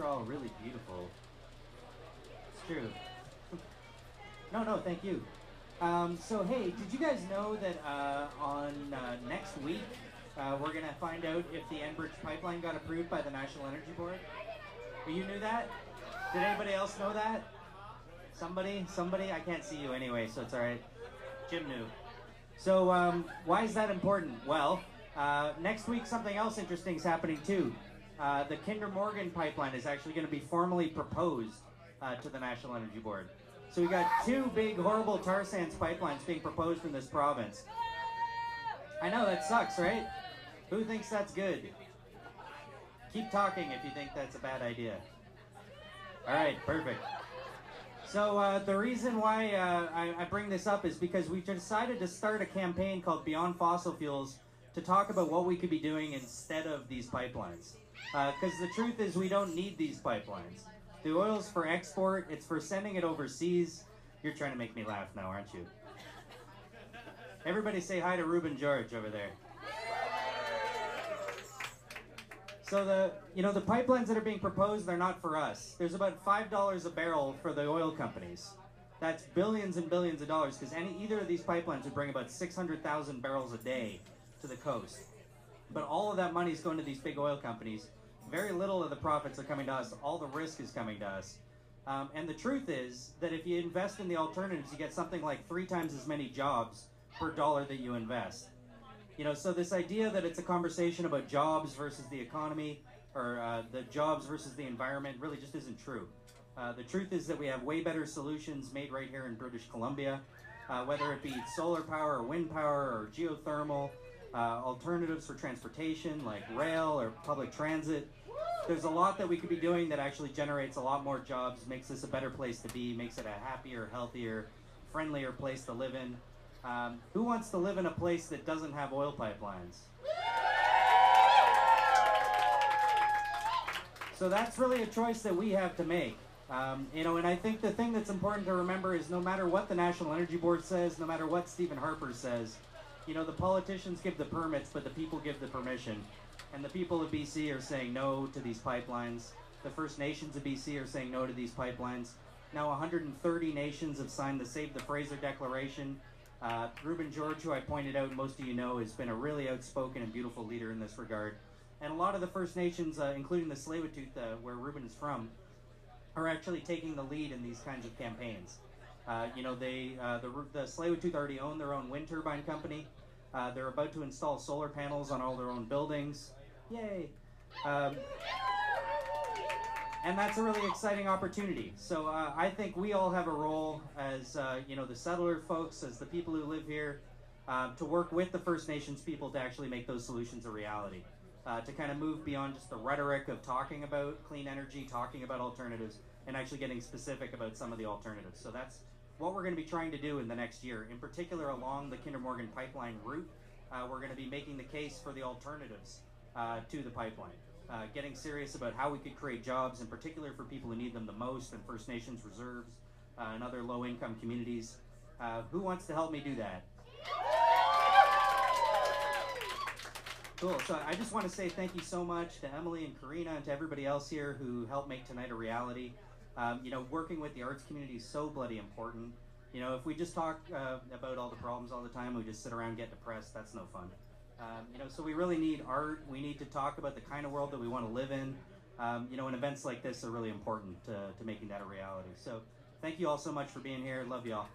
are all really beautiful. It's true. No, thank you. So hey, did you guys know that on next week we're gonna find out if the Enbridge pipeline got approved by the National Energy Board? You knew that? Did anybody else know that? Somebody? I can't see you anyway, so it's all right. Jim knew. So why is that important? Well, next week something else interesting is happening too. The Kinder Morgan pipeline is actually going to be formally proposed to the National Energy Board. So we got two big horrible tar sands pipelines being proposed in this province. I know, that sucks, right? Who thinks that's good? Keep talking if you think that's a bad idea. All right, perfect. So the reason why I bring this up is because we decided to start a campaign called Beyond Fossil Fuels to talk about what we could be doing instead of these pipelines. Because the truth is we don't need these pipelines. The oil's for export, it's for sending it overseas. You're trying to make me laugh now, aren't you? Everybody say hi to Ruben George over there. So the pipelines that are being proposed, they're not for us. There's about $5 a barrel for the oil companies. That's billions and billions of dollars, because either of these pipelines would bring about 600,000 barrels a day to the coast. But all of that money is going to these big oil companies. Very little of the profits are coming to us. All the risk is coming to us. And the truth is that if you invest in the alternatives, you get something like 3 times as many jobs per dollar that you invest. So this idea that it's a conversation about jobs versus the economy, or the jobs versus the environment, really just isn't true. The truth is that we have way better solutions made right here in British Columbia, whether it be solar power or wind power or geothermal, alternatives for transportation like rail or public transit. There's a lot that we could be doing that actually generates a lot more jobs, makes this a better place to be, makes it a happier, healthier, friendlier place to live in. Who wants to live in a place that doesn't have oil pipelines? So that's really a choice that we have to make. And I think the thing that's important to remember is no matter what the National Energy Board says, no matter what Stephen Harper says, the politicians give the permits, but the people give the permission. And the people of BC are saying no to these pipelines. The First Nations of BC are saying no to these pipelines. Now 130 nations have signed the Save the Fraser Declaration. Ruben George, who I pointed out, most of you know, has been a really outspoken and beautiful leader in this regard. And a lot of the First Nations, including the Tsleil-Waututh, where Ruben is from, are actually taking the lead in these kinds of campaigns. The Tsleil-Waututh already own their own wind turbine company. They're about to install solar panels on all their own buildings. Yay! And that's a really exciting opportunity. So I think we all have a role as the settler folks, as the people who live here, to work with the First Nations people to actually make those solutions a reality. To kind of move beyond just the rhetoric of talking about clean energy, talking about alternatives, and actually getting specific about some of the alternatives. So that's what we're going to be trying to do in the next year. In particular, along the Kinder Morgan pipeline route, we're going to be making the case for the alternatives to the pipeline. Getting serious about how we could create jobs, in particular for people who need them the most, and First Nations reserves and other low-income communities. Who wants to help me do that? Cool. So I just want to say thank you so much to Emily and Corrina and to everybody else here who helped make tonight a reality. Working with the arts community is so bloody important. If we just talk about all the problems all the time, we just sit around and get depressed, that's no fun. So we really need art. We need to talk about the kind of world that we want to live in. And events like this are really important to making that a reality. So thank you all so much for being here. Love you all.